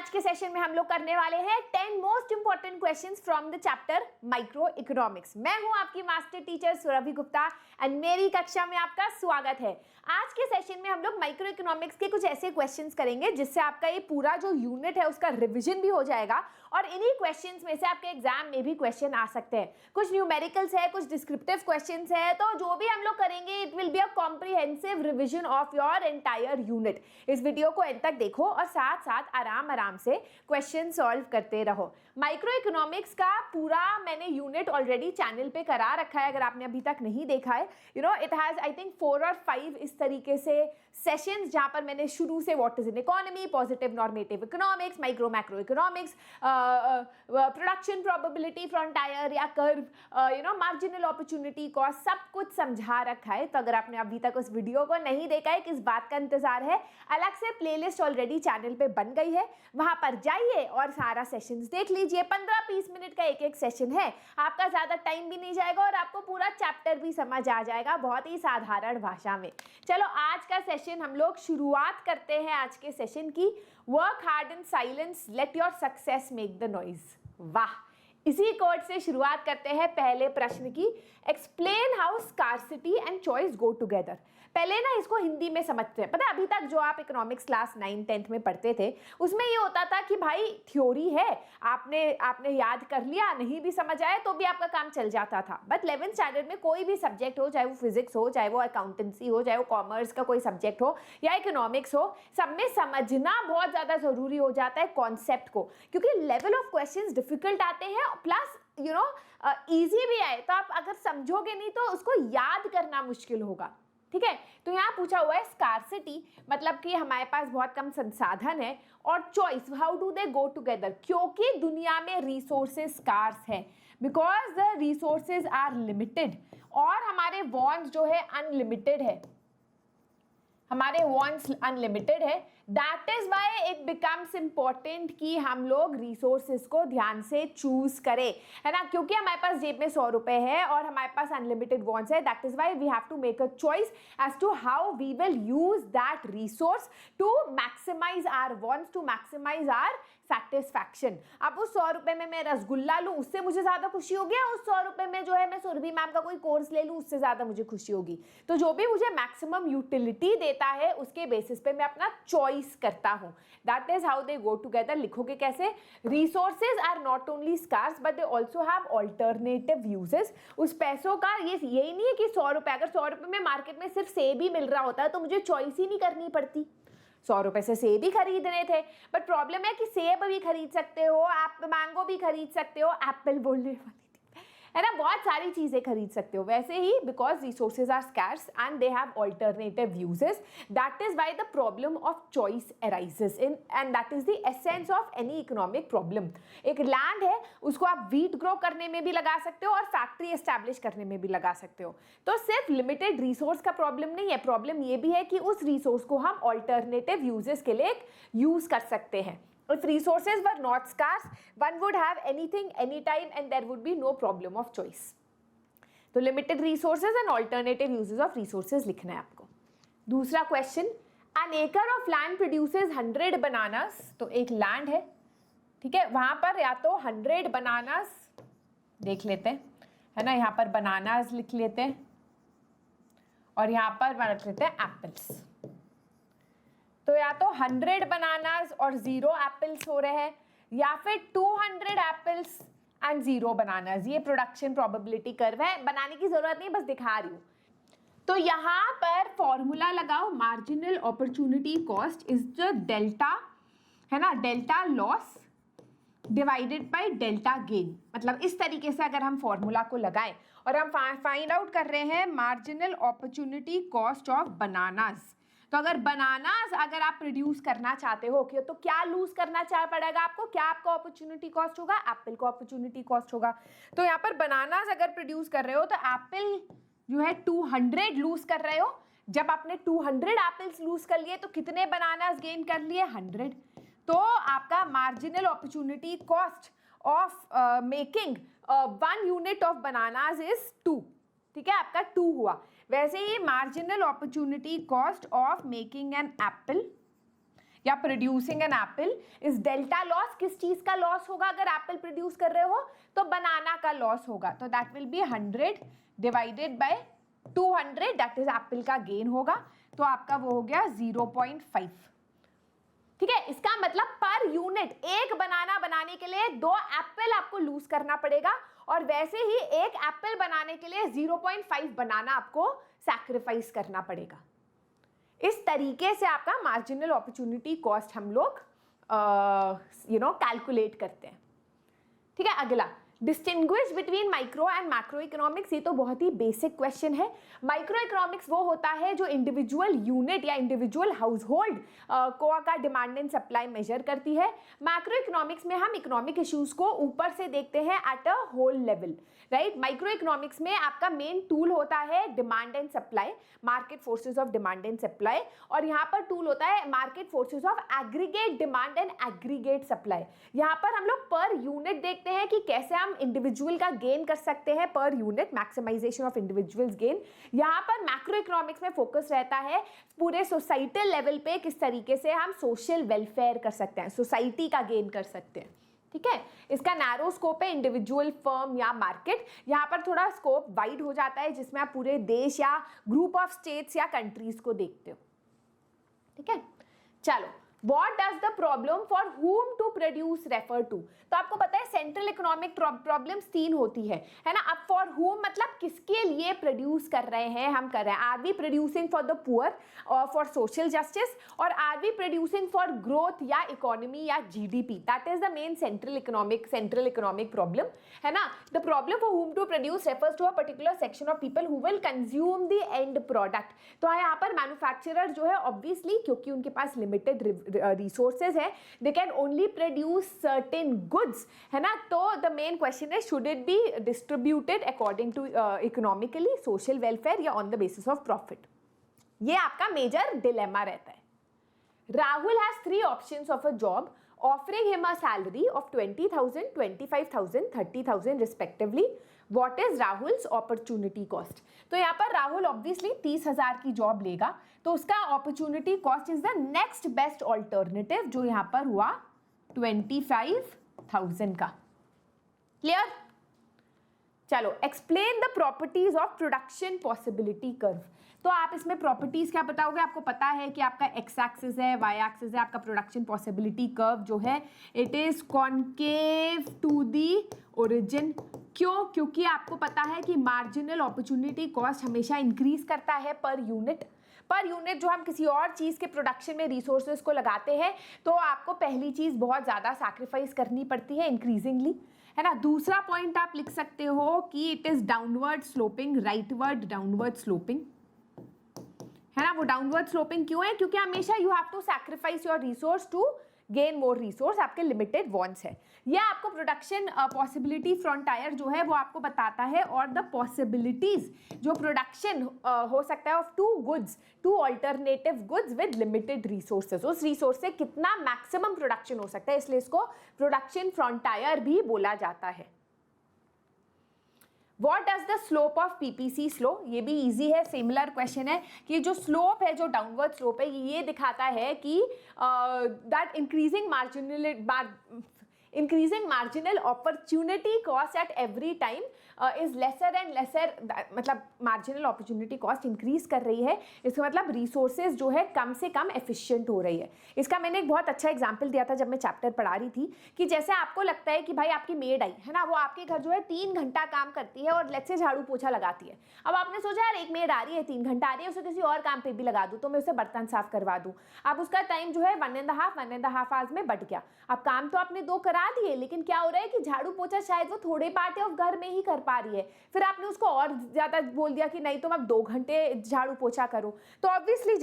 आज के सेशन में हम लोग करने वाले हैं 10 most important questions from the chapter micro economics. मैं हूं आपकी master teacher Surabhi Gupta and मेरी कक्षा में आपका स्वागत है। आज के सेशन में हम लोग माइक्रो इकोनॉमिक्स के कुछ ऐसे क्वेश्चंस करेंगे जिससे आपका ये पूरा जो यूनिट है उसका रिवीजन भी हो जाएगा और इन्हीं क्वेश्चंस में से आपके एग्जाम में भी क्वेश्चन आ सकते हैं। कुछ न्यूमेरिकल्स है, कुछ डिस्क्रिप्टिव क्वेश्चंस है, तो जो भी हम लोग करेंगे it will be a comprehensive revision of your entire unit. इस वीडियो को एंड तक देखो और साथ साथ आराम से क्वेश्चन सॉल्व करते रहो। माइक्रो इकोनॉमिक्स का पूरा मैंने यूनिट ऑलरेडी चैनल पे करा रखा है, अगर आपने अभी तक नहीं देखा है। इट हैज आई थिंक 4 और 5 इस तरीके से सेशंस जहां पर मैंने शुरू से what is an economy, positive normative economics, micro macro economics, production probability frontier या कर्व, मार्जिनल अपॉर्चुनिटी कॉस्ट, सब कुछ समझा रखा है। तो अगर आपने अभी तक उस वीडियो को नहीं देखा है, किस बात का इंतजार है, अलग से प्लेलिस्ट ऑलरेडी चैनल पे बन गई है, वहां पर जाइए और सारा सेशंस देख लीजिए। 15-20 मिनट का एक सेशन है, आपका ज्यादा टाइम भी नहीं जाएगा और आपको पूरा चैप्टर भी समझ आ जाएगा बहुत ही साधारण भाषा में। चलो आज का सेशन हम लोग शुरुआत करते हैं आज के सेशन की। Work hard in silence, let your success make the noise. वाह, इसी कोट से शुरुआत करते हैं पहले प्रश्न की। Explain how scarcity and choice go together. पहले ना इसको हिंदी में समझते हैं। पता है अभी तक जो आप इकोनॉमिक्स क्लास 9-10th में पढ़ते थे उसमें ये होता था कि भाई थ्योरी है, आपने याद कर लिया, नहीं भी समझ आए तो भी आपका काम चल जाता था। बट 11th स्टैंडर्ड में कोई भी सब्जेक्ट हो, चाहे वो फिजिक्स हो, चाहे वो अकाउंटेंसी हो, चाहे वो कॉमर्स का कोई सब्जेक्ट हो या इकोनॉमिक्स हो, सब में समझना बहुत ज्यादा जरूरी हो जाता है कॉन्सेप्ट को, क्योंकि लेवल ऑफ क्वेश्चंस डिफिकल्ट आते हैं प्लस इजी भी आए तो आप अगर समझोगे नहीं तो उसको याद करना मुश्किल होगा। ठीक है, तो यहाँ पूछा हुआ है स्कार्सिटी मतलब कि हमारे पास बहुत कम संसाधन है, और choice how do they go together, क्योंकि दुनिया में रिसोर्सेज स्कार्स है, because the resources are limited और हमारे वॉन्ट्स जो है अनलिमिटेड है, हमारे वॉन्ट्स अनलिमिटेड है। That is why it becomes important कि हम लोग रिसोर्सेज को ध्यान से चूज करें, है ना, क्योंकि हमारे पास जेब में 100 रुपए है और हमारे पास अनलिमिटेड वॉन्ट्स है। That is why we have to make a choice as to how we will use that resource to maximise our wants, to maximise our satisfaction. अब उस 100 रुपए में मैं रसगुल्ला लूं उससे मुझे ज्यादा खुशी होगी, उस 100 रुपए में जो है मैं सुरभि मैम का कोई कोर्स ले लूं उससे ज्यादा मुझे खुशी होगी। तो जो भी मुझे मैक्सिमम यूटिलिटी देता है उसके बेसिस पे मैं अपना चॉइस करता हूं। That is how they go together. लिखोगे कैसे? Resources are not only scarce but they also have alternative uses. उस पैसों का यही नहीं है कि 100 रुपए, अगर 100 रुपए में मार्केट में सिर्फ सेब ही मिल रहा होता है तो मुझे चॉइस ही नहीं करनी पड़ती। 100 रुपए से सेब ही खरीदने थे, बट प्रॉब्लम है कि सेब भी खरीद सकते हो, आप मैंगो भी खरीद सकते हो, एप्पल बोलने वाली है ना, बहुत सारी चीजें खरीद सकते हो। वैसे ही because resources are scarce and they have alternative uses, that is why the problem of choice arises in, and that is the essence of any economic problem. एक लैंड है, उसको आप व्हीट ग्रो करने में भी लगा सकते हो और फैक्ट्री एस्टैब्लिश करने में भी लगा सकते हो। तो सिर्फ लिमिटेड रिसोर्स का प्रॉब्लम नहीं है, प्रॉब्लम ये भी है कि उस रिसोर्स को हम ऑल्टरनेटिव यूजेस के लिए यूज कर सकते हैं। If resources were not scarce, one would have anything, anytime, and there would be no problem of choice. तो limited resources and alternative uses of resources लिखना है आपको। दूसरा question, an acre of land produces 100 bananas। तो एक land है, ठीक है, वहां पर या तो 100 बनानास देख लेते हैं, है ना, यहाँ पर बनानास लिख लेते हैं और यहाँ पर रख लेते हैं एप्पल्स। तो या तो 100 बनानास और 0 एप्पल्स हो रहे हैं, या फिर 200 एप्पल्स एंड 0 बनानास। ये प्रोडक्शन प्रोबेबिलिटी कर्व है, बनाने की जरूरत नहीं, बस दिखा रही हूं। तो यहां पर फॉर्मूला लगाओ, marginal opportunity cost is the delta, है ना, delta loss divided by delta gain. मतलब इस तरीके से अगर हम फॉर्मूला को लगाएं और हम फाइंड आउट कर रहे हैं marginal opportunity cost of bananas, तो अगर बनानास अगर आप प्रोड्यूस करना चाहते हो कि तो क्या लूज करना चाह पड़ेगा आपको, क्या आपका अपॉर्चुनिटी कॉस्ट होगा, एप्पल को अपॉर्चुनिटी कॉस्ट होगा। तो यहाँ पर बनानास अगर प्रोड्यूस कर रहे हो तो एप्पल जो है 200 लूज कर रहे हो। जब आपने 200 एप्पल्स लूज कर लिए तो कितने बनानास गेन कर लिए? 100। तो आपका marginal opportunity cost of making 1 unit of bananas is 2। ठीक है, आपका 2 हुआ। वैसे ही marginal opportunity cost of making an apple या producing an apple is delta loss, किस चीज का लॉस होगा अगर एप्पल प्रोड्यूस कर रहे हो, तो बनाना का लॉस होगा, तो that will be 100 divided by 200, that is Apple का गेन होगा, तो आपका वो हो गया 0.5। ठीक है, इसका मतलब पर यूनिट एक बनाना बनाने के लिए 2 एप्पल आपको लूज करना पड़ेगा, और वैसे ही एक एप्पल बनाने के लिए 0.5 बनाना आपको सैक्रिफाइस करना पड़ेगा। इस तरीके से आपका मार्जिनल अपॉर्चुनिटी कॉस्ट हम लोग कैलकुलेट करते हैं। ठीक है, अगला distinguish between micro and macro economics, ये तो बहुत ही बेसिक क्वेश्चन है। माइक्रो इकोनॉमिक्स वो होता है जो इंडिविजुअल यूनिट या इंडिविजुअल हाउस होल्ड को का डिमांड एंड सप्लाई मेजर करती है। मैक्रो इकोनॉमिक्स में हम इकोनॉमिक इश्यूज को ऊपर से देखते हैं at a whole level, right. Micro economics में आपका मेन टूल होता है demand and supply, market forces of demand and supply, और यहाँ पर टूल होता है market forces of aggregate demand and aggregate supply. यहाँ पर हम लोग पर यूनिट देखते हैं कि कैसे हम इंडिविजुअल का गेन कर सकते हैं पर unit, maximisation of individuals gain. यहाँ पर मैक्रो इकोनॉमिक्स में फोकस रहता है पूरे सोसाइटल लेवल पे किस तरीके से हम सोशल वेलफेयर कर सकते हैं, सोसाइटी का गेन कर सकते हैं। ठीक है, इसका नैरो स्कोप है इंडिविजुअल, फर्म या मार्केट। यहाँ पर थोड़ा स्कोप वाइड हो जाता है जिसमें आप पूरे देश या ग्रुप ऑफ स्टेट्स या कंट्रीज को देखते हो। ठीक है, चलो, What does the problem for whom to produce refer to? तो आपको पता है सेंट्रल इकोनॉमिक प्रॉब्लम्स 3 होती है ना। अब फॉर whom मतलब किसके लिए प्रोड्यूस कर रहे हैं, हम कर रहे हैं, are we producing for the poor और फॉर सोशल जस्टिस, और are we producing for growth या इकोनॉमी या GDP. That is the main central economic problem, है ना। The problem for whom to produce refers to a particular section of people who will consume the end product। तो यहाँ पर manufacturer जो है obviously क्योंकि उनके पास लिमिटेड रिसोर्सेज है, they can only produce certain goods, है ना। तो द मेन क्वेश्चन है should it be distributed according to economically, social welfare या on the basis of profit. ये आपका मेजर डिलेमा रहता है। Rahul has 3 options of a job offering him a salary of 20,000, 25,000, 30,000 respectively. What is Rahul's opportunity cost? तो यहाँ पर Rahul obviously 30,000 की job लेगा, तो उसका opportunity cost is the next best alternative जो यहाँ पर हुआ 25,000 का। क्लियर? चलो, explain the properties of production possibility curve. तो आप इसमें प्रॉपर्टीज क्या बताओगे? आपको पता है कि आपका एक्स एक्सिस है, वाई एक्सिस है, आपका प्रोडक्शन पॉसिबिलिटी कर्व जो है it is concave to the origin. क्यों? क्योंकि आपको पता है कि मार्जिनल अपॉर्चुनिटी कॉस्ट हमेशा इंक्रीज करता है पर यूनिट जो हम किसी और चीज़ के प्रोडक्शन में रिसोर्सेज को लगाते हैं, तो आपको पहली चीज़ बहुत ज़्यादा सैक्रिफाइस करनी पड़ती है इंक्रीजिंगली, है ना। दूसरा पॉइंट आप लिख सकते हो कि it is downward sloping, rightward downward sloping, है ना। वो डाउनवर्ड स्लोपिंग क्यों है? क्योंकि हमेशा you have to sacrifice your resource to gain more resource, आपके लिमिटेड वॉन्ट्स है। यह आपको प्रोडक्शन पॉसिबिलिटी फ्रंटायर जो है वो आपको बताता है, और द पॉसिबिलिटीज जो प्रोडक्शन हो सकता है of 2 goods, 2 alternative goods with limited resources, उस रिसोर्स से कितना मैक्सिमम प्रोडक्शन हो सकता है, इसलिए इसको प्रोडक्शन फ्रंटायर भी बोला जाता है। What does the slope of PPC slow? ये भी इजी है, सिमिलर क्वेश्चन है कि जो स्लोप है, जो डाउनवर्ड स्लोप है, ये दिखाता है कि that increasing marginal opportunity cost at every time is lesser and lesser, मतलब marginal opportunity cost increase कर रही है, इसका मतलब resources जो है कम से कम efficient हो रही है। इसका मैंने एक बहुत अच्छा एग्जाम्पल दिया था जब मैं चैप्टर पढ़ा रही थी कि जैसे आपको लगता है कि भाई आपकी मेड आई है ना, वो आपके घर जो है 3 घंटा काम करती है और लेट्स से झाड़ू पोछा लगाती है। अब आपने सोचा यार एक मेड आ रही है 3 घंटा आ रही है, उसे किसी और काम पे भी लगा दूँ, तो मैं उसे बर्तन साफ करवा दूँ। अब उसका टाइम जो है 1.5 आवर्स में बढ़ गया। अब काम तो आपने 2 करा दिए, लेकिन क्या हो रहा है कि झाड़ू पोछा शायद वो थोड़े पार्ट ऑफ घर में ही कर पा रही है, फिर आपने उसको और ज्यादा बोल दिया कि नहीं तुम अब 2 घंटे झाड़ू पोछा करो, तो ऑब्वियसली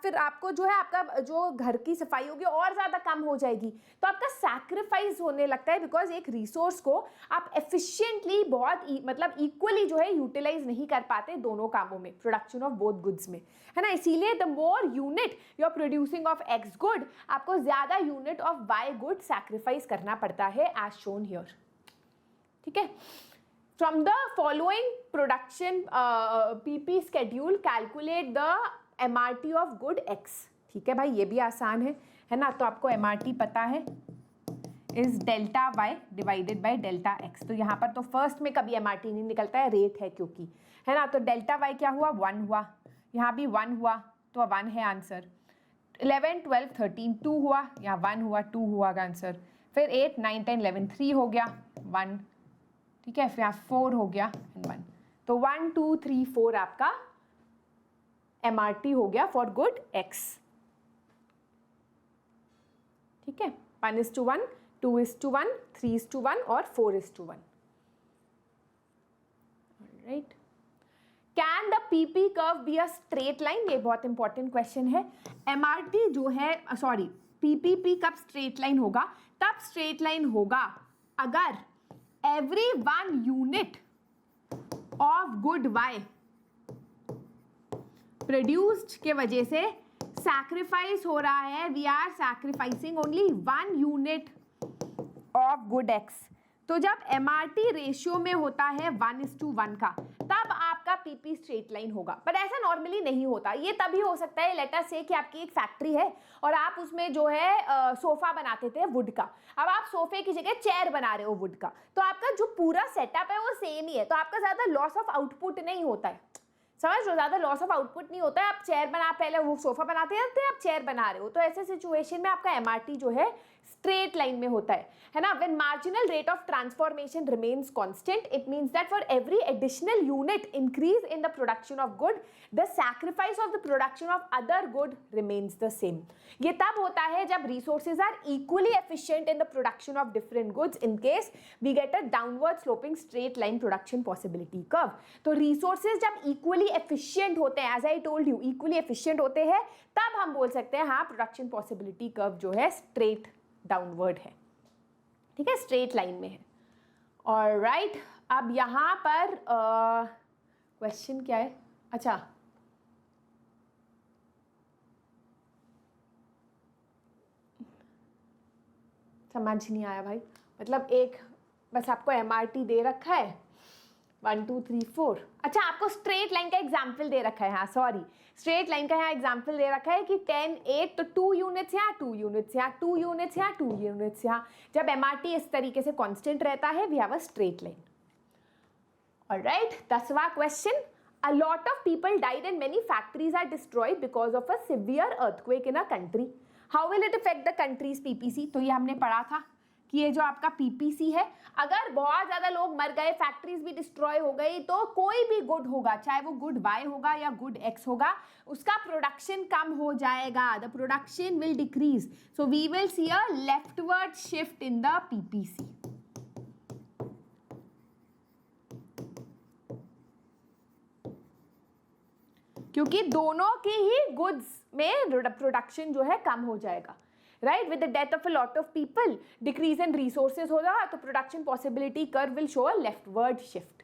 फिर आपको जो है आपका जो घर की सफाई होगी और ज्यादा कम हो जाएगी, तो आपका सैक्रिफाइस होने लगता है, बिकॉज एक रिसोर्स को आप एफिशिएंटली बहुत मतलब इक्वली जो है यूटिलाइज नहीं कर पाते दोनों कामों में, प्रोडक्शन ऑफ बोथ गुड्स में, है ना। इसीलिए the more unit you are producing of X good, आपको ज्यादा unit of Y good sacrifice करना पड़ता है एज शोन हियर। ठीक है, from the following production PP schedule calculate the MRT of good X. ठीक है भाई, ये भी आसान है ना। तो आपको MRT पता है is delta Y divided by delta X. तो यहाँ पर तो फर्स्ट में कभी MRT नहीं निकलता है, रेट है क्योंकि, है ना। तो डेल्टा वाई क्या हुआ, 1 हुआ, यहाँ भी 1 हुआ, तो 1 है आंसर। 11, 12, 13 2 हुआ, यहाँ 1 हुआ, 2 हुआ आंसर। फिर 8, 9, 10, 11 3 हो गया, 1, ठीक है। फिर यहाँ 4 हो गया एंड 1। तो 1 2 3 4 आपका MRT हो गया फॉर गुड एक्स, ठीक है। 1:1, 2:1, 3:1 और 4:1, right. Can the PP curve be a straight line, ये बहुत इंपॉर्टेंट क्वेश्चन है। MRT जो है, सॉरी, PPP कब स्ट्रेट लाइन होगा, तब स्ट्रेट लाइन होगा अगर every 1 unit of good Y produced के वजह से सैक्रिफाइस हो रहा है, we are sacrificing only 1 unit of good X. तो जब MRT रेशियो में होता है 1:1 का, तब आपका PP स्ट्रेट लाइन होगा। पर ऐसा नॉर्मली नहीं होता, ये तभी हो सकता है, लेट अस से कि आपकी एक फैक्ट्री है और आप उसमें जो है सोफा बनाते थे वुड का, अब आप सोफे की जगह चेयर बना रहे हो वुड का, तो आपका जो पूरा सेटअप है वो सेम ही है, तो आपका ज्यादा लॉस ऑफ आउटपुट नहीं होता है, समझ लो, ज्यादा लॉस ऑफ आउटपुट नहीं होता है। आप चेयर बना, पहले वो सोफा बनाते थे, आप चेयर बना रहे हो, तो ऐसे सिचुएशन में आपका MRT जो है स्ट्रेट लाइन में होता है ना। When marginal rate of transformation remains constant, it means that for every additional unit increase in the production of good, the sacrifice of the production of other good remains the same. ये तब होता है जब resources are equally efficient in the production of different goods, in case we get a downward sloping straight line production possibility curve. तो resources जब equally efficient होते हैं, as I told you, equally efficient होते हैं, तब हम बोल सकते हैं हाँ प्रोडक्शन पॉसिबिलिटी कर्व जो है स्ट्रेट डाउनवर्ड है, ठीक है, स्ट्रेट लाइन में है। ऑलराइट, अब यहां पर क्वेश्चन क्या है, अच्छा समझ नहीं आया भाई, मतलब एक बस आपको MRT दे रखा है 1 2 3 4, अच्छा आपको स्ट्रेट लाइन का एग्जाम्पल दे रखा है, हाँ सॉरी, स्ट्रेट लाइन का यहाँ एग्जाम्पल दे रखा है कि 10 8, तो 2 यूनिट्स यहाँ, 2 यूनिट्स यहाँ, 2 यूनिट्स यहाँ, 2 यूनिट्स यहाँ। जब MRT इस तरीके से कांस्टेंट रहता है, we have a straight line. Alright, 10वां question, a lot of people died and many factories are destroyed because of a severe earthquake in a country. How will it affect the country's PPC? तो ये हमने पढ़ा था कि ये जो आपका PPC है, अगर बहुत ज़्यादा लोग मर गए, फैक्ट्रीज भी डिस्ट्रॉय हो गई, तो कोई भी गुड होगा, चाहे वो गुड Y होगा या गुड X होगा, उसका प्रोडक्शन कम हो जाएगा, the production will decrease, so we will see a leftward shift in the PPC। क्योंकि दोनों की ही गुड्स में प्रोडक्शन जो है कम हो जाएगा, right. With the death of a lot of people, decrease in resources होगा, तो production possibility curve will show a leftward shift,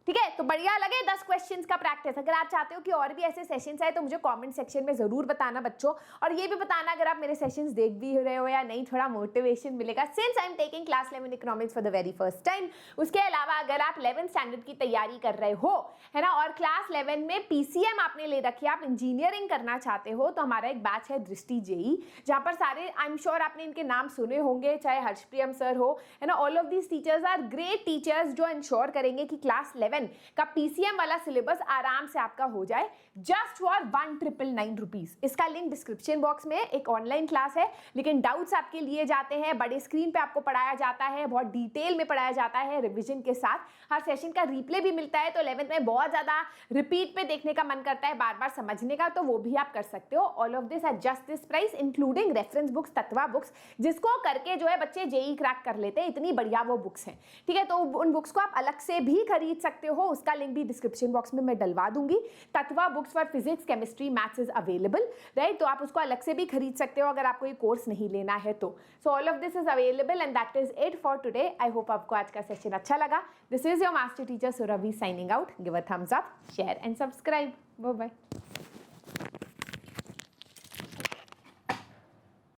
ठीक है। तो बढ़िया लगे 10 क्वेश्चंस का प्रैक्टिस। अगर आप चाहते हो कि और भी ऐसे सेशंस आए तो मुझे कमेंट सेक्शन में जरूर बताना बच्चों, और ये भी बताना अगर आप मेरे सेशंस देख भी रहे हो या नहीं, थोड़ा मोटिवेशन मिलेगा, since I am taking class 11 economics for the very first time. उसके अलावा अगर आप 11th स्टैंडर्ड की तैयारी कर रहे हो, है ना, और क्लास 11 में PCM आपने ले रखी है, आप इंजीनियरिंग करना चाहते हो, तो हमारा एक बैच है दृष्टि JEE, जहाँ पर सारे, आई एम श्योर आपने इनके नाम सुने होंगे, चाहे हर्षप्रियम सर हो, है ना, all of these teachers are great teachers जो इंश्योर करेंगे कि क्लास 11 का PCM वाला सिलेबस आराम से आपका हो जाए, जस्ट फॉर 1999 रुपीज। इसका लिंक डिस्क्रिप्शन बॉक्स में, एक ऑनलाइन क्लास है, लेकिन डाउट्स आपके लिए जाते हैं, बड़े स्क्रीन पे आपको पढ़ाया जाता है, बहुत डिटेल में पढ़ाया जाता है रिविजन के साथ, हर सेशन का रिप्ले भी मिलता है, तो 11th में बहुत ज्यादा रिपीट पे देखने का मन करता है, बार बार समझने का, तो वो भी आप कर सकते हो। All of this eight just this price, including reference books, Tatva books, जिसको करके जो है बच्चे JEE क्रैक कर लेते हैं, इतनी बढ़िया वो बुक्स हैं, ठीक है। तो उन बुक्स को आप अलग से भी खरीद सकते हो, उसका लिंक भी डिस्क्रिप्शन बॉक्स में मैं डलवा दूंगी। Tattva books for physics chemistry maths is available, right, तो आप उसको अलग से भी खरीद सकते हो अगर आपको ये कोर्स नहीं लेना है तो। So all of this is available and that is it for today. I hope आपको आज का सेशन अच्छा लगा। This is your master teacher Surabhi signing out. Give a thumbs up, share and subscribe. Bye bye.